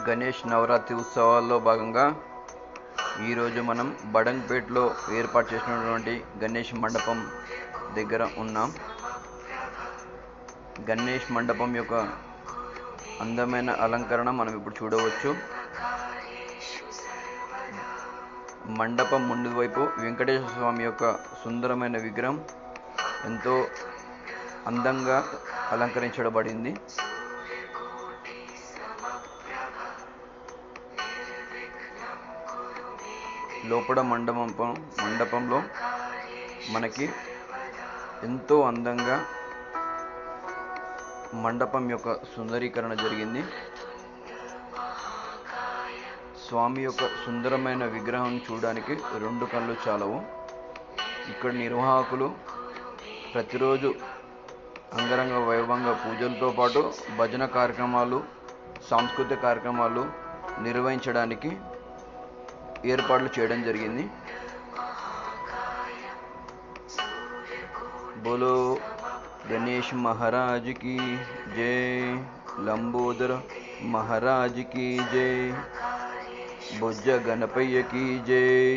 గణేష్ నవరాత్రి ఉత్సవాల్లో భాగంగా ఈరోజు మనం బడంగ్పేట్లో ఏర్పాటు చేసినటువంటి గణేష్ మండపం దగ్గర ఉన్నాం. గణేష్ మండపం యొక్క అందమైన అలంకరణ మనం ఇప్పుడు చూడవచ్చు. మండపం ముందు వైపు వెంకటేశ్వర స్వామి యొక్క సుందరమైన విగ్రహం ఎంతో అందంగా అలంకరించబడింది. లోపల మండపంలో మనకి ఎంతో అందంగా మండపం యొక్క సుందరీకరణ జరిగింది. స్వామి యొక్క సుందరమైన విగ్రహం చూడడానికి రెండు కళ్ళు చాలవు. ఇక్కడ నిర్వాహకులు ప్రతిరోజు అంగరంగ వైభవంగా పూజలతో పాటు భజన కార్యక్రమాలు, సాంస్కృతిక కార్యక్రమాలు నిర్వహించడానికి ఏర్పాట్లు చేయడం జరిగింది. బోలో గణేష్ మహారాజ్ की जय, लंबोदर महाराज की जय, బుజ్జ గణపయ్య की जय.